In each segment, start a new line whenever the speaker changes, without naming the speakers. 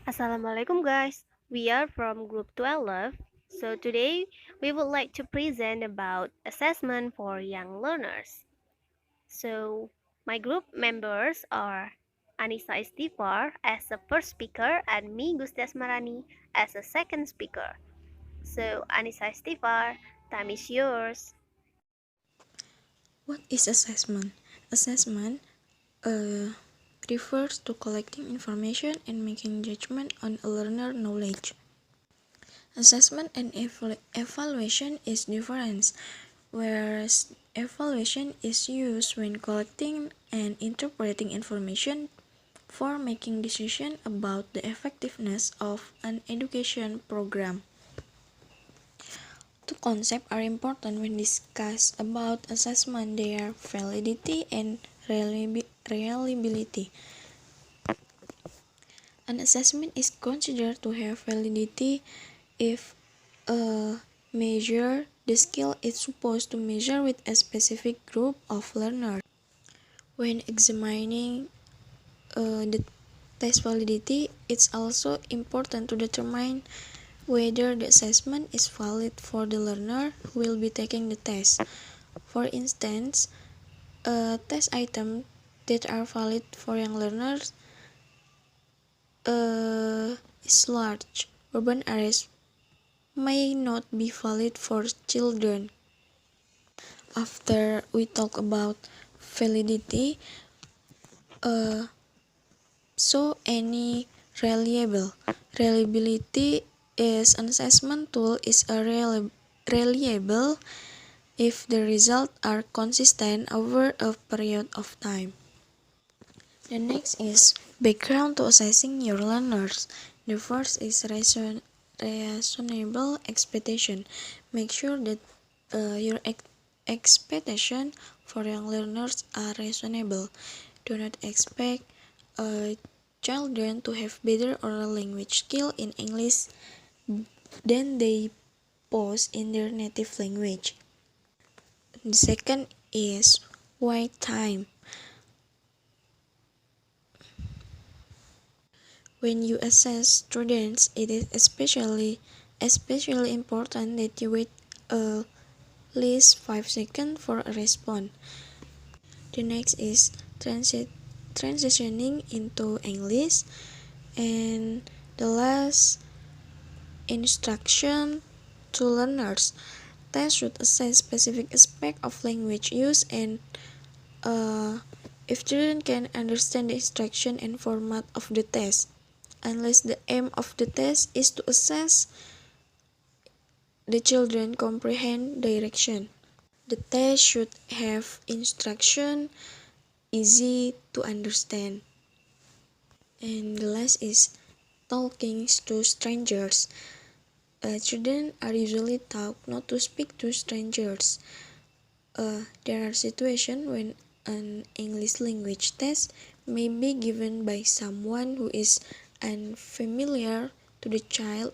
Assalamualaikum guys. We are from group 12. So today we would like to present about assessment for young learners. So my group members are Anisa istifar as the first speaker and me Gusti Asmarani as the second speaker. So Anisa istifar, time is yours.
What is assessment? Assessment refers to collecting information and making judgment on a learner knowledge. Assessment and evaluation is different, whereas evaluation is used when collecting and interpreting information for making decisions about the effectiveness of an education program. Two concepts are important when discussed about assessment. They are validity and reliability. An assessment is considered to have validity if a measure the skill it's supposed to measure with a specific group of learners. When examining the test validity, it's also important to determine whether the assessment is valid for the learner who will be taking the test. For instance, test items that are valid for young learners is large. Urban areas may not be valid for children. After we talk about validity, so any reliability is an assessment tool is a reliable if the results are consistent over a period of time. The next is background to assessing your learners. The first is reasonable expectation. Make sure that your expectation for young learners are reasonable. Do not expect children to have better oral language skill in English than they possess in their native language. The second is wait time. When you assess students, it is especially important that you wait at least 5 seconds for a response. The next is transitioning into English, and the last instruction to learners. Tests should assess specific aspect of language use and if children can understand the instruction and format of the test. Unless the aim of the test is to assess the children comprehend direction. The test should have instruction easy to understand. And the last is talking to strangers. Children are usually taught not to speak to strangers. There are situations when an English language test may be given by someone who is unfamiliar to the child.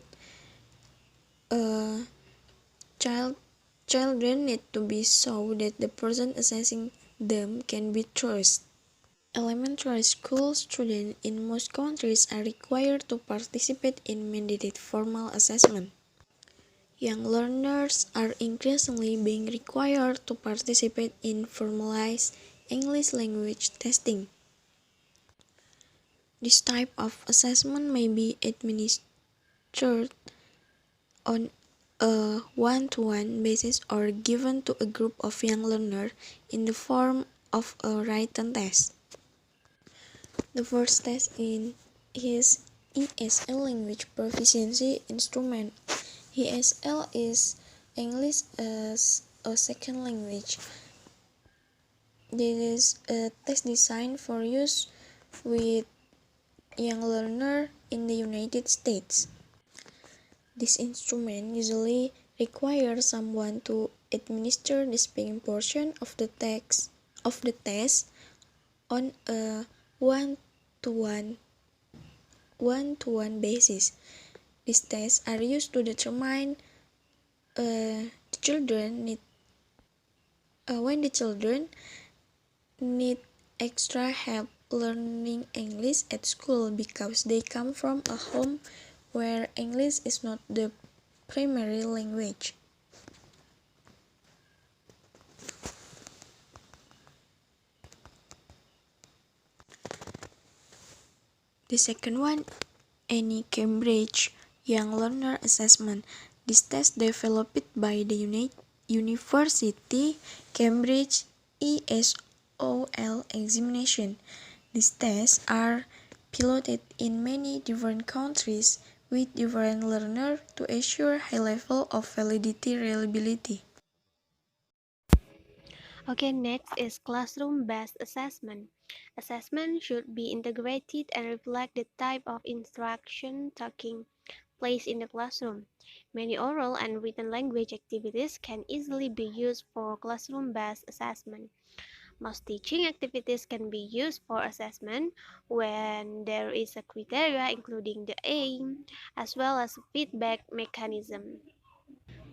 Uh, child Children need to be so that the person assessing them can be trusted. Elementary school students in most countries are required to participate in mandated formal assessment. Young learners are increasingly being required to participate in formalized English language testing. This type of assessment may be administered on a one-to-one basis or given to a group of young learners in the form of a written test. The first test is ESL language proficiency instrument. ESL is English as a second language. This is a test designed for use with young learners in the United States. This instrument usually requires someone to administer the speaking portion of the test on a one-to-one basis. These tests are used to determine the children need when the children need extra help learning English at school because they come from a home where English is not the primary language. The second one, any Cambridge Young Learner Assessment. This test developed by the University Cambridge ESOL examination. These tests are piloted in many different countries with different learners to assure high level of validity reliability.
Okay, next is classroom-based assessment. Assessment should be integrated and reflect the type of instruction taking place in the classroom. Many oral and written language activities can easily be used for classroom-based assessment. Most teaching activities can be used for assessment when there is a criteria including the aim as well as a feedback mechanism.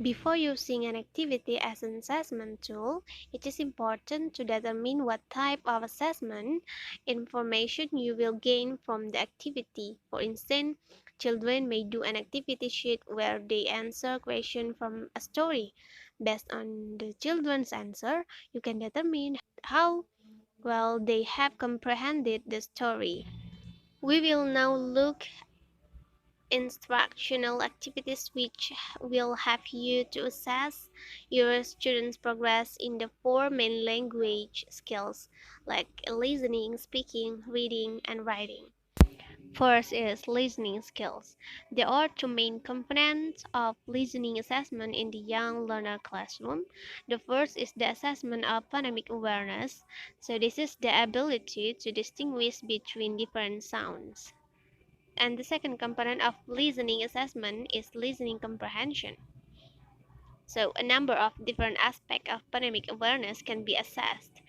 Before using an activity as an assessment tool, it is important to determine what type of assessment information you will gain from the activity. For instance, children may do an activity sheet where they answer questions from a story. Based on the children's answer, you can determine how well they have comprehended the story. We will now look instructional activities which will help you to assess your students' progress in the four main language skills like listening, speaking, reading, and writing. First is listening skills. There are two main components of listening assessment in the young learner classroom. The first is the assessment of phonemic awareness. So, this is the ability to distinguish between different sounds. And the second component of listening assessment is listening comprehension. So, a number of different aspects of phonemic awareness can be assessed.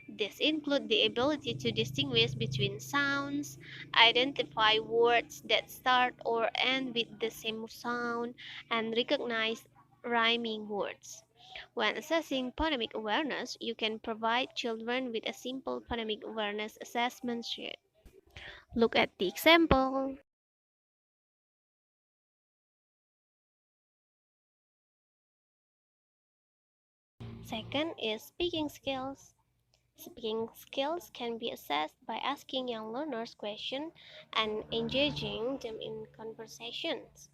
These include the ability to distinguish between sounds, identify words that start or end with the same sound, and recognize rhyming words. When assessing phonemic awareness, you can provide children with a simple phonemic awareness assessment sheet. Look at the example. Second is speaking skills. Speaking skills can be assessed by asking young learners questions and engaging them in conversations.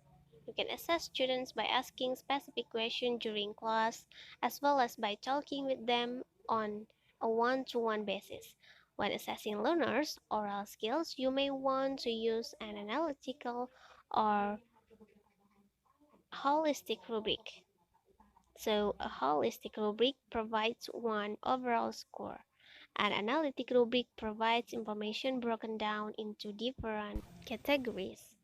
You can assess students by asking specific questions during class as well as by talking with them on a one-to-one basis. When assessing learners' oral skills, you may want to use an analytical or holistic rubric. So, a holistic rubric provides one overall score. An analytic rubric provides information broken down into different categories.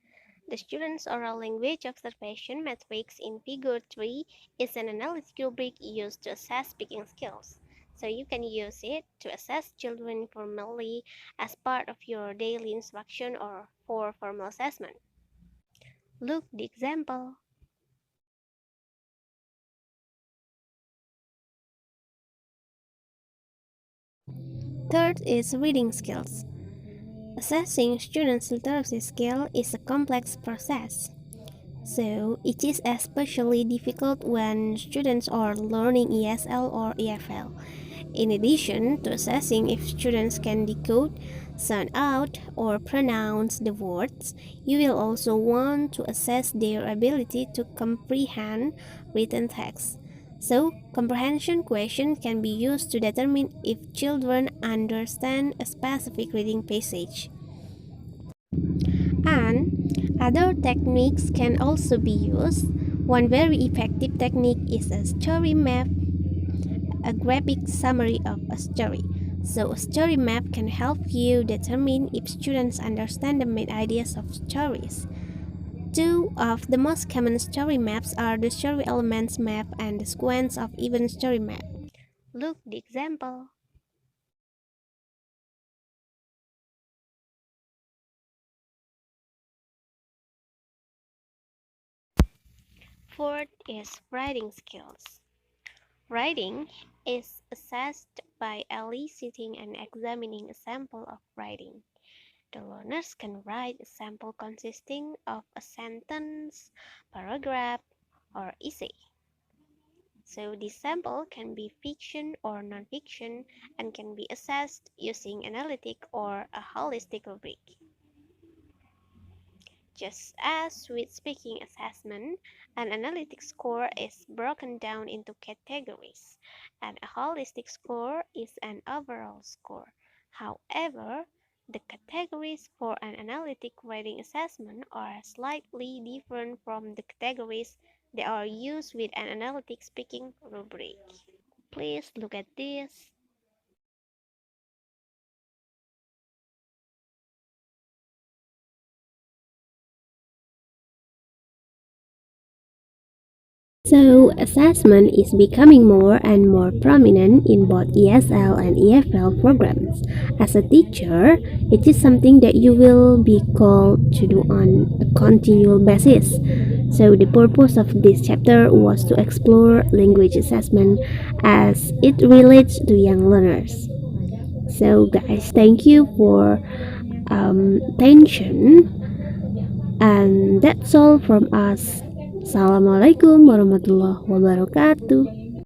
The student's oral language observation matrix in Figure 3 is an analytic rubric used to assess speaking skills. So you can use it to assess children formally as part of your daily instruction or for formal assessment. Look the example. Third is reading skills. Assessing students' literacy skill is a complex process, so it is especially difficult when students are learning ESL or EFL. In addition to assessing if students can decode, sound out, or pronounce the words, you will also want to assess their ability to comprehend written text. So, comprehension questions can be used to determine if children understand a specific reading passage. And other techniques can also be used. One very effective technique is a story map, a graphic summary of a story. So, a story map can help you determine if students understand the main ideas of stories. Two of the most common story maps are the story elements map and the sequence of event story map. Look the example. Fourth is writing skills. Writing is assessed by eliciting and examining a sample of writing. The learners can write a sample consisting of a sentence, paragraph, or essay. So this sample can be fiction or non-fiction and can be assessed using analytic or a holistic rubric. Just as with speaking assessment, an analytic score is broken down into categories, and a holistic score is an overall score. However, the categories for an analytic writing assessment are slightly different from the categories that are used with an analytic speaking rubric. Please look at this. So, assessment is becoming more and more prominent in both ESL and EFL programs. As a teacher, it is something that you will be called to do on a continual basis. So, the purpose of this chapter was to explore language assessment as it relates to young learners. So, guys, thank you for attention, and that's all from us. Assalamualaikum warahmatullahi wabarakatuh.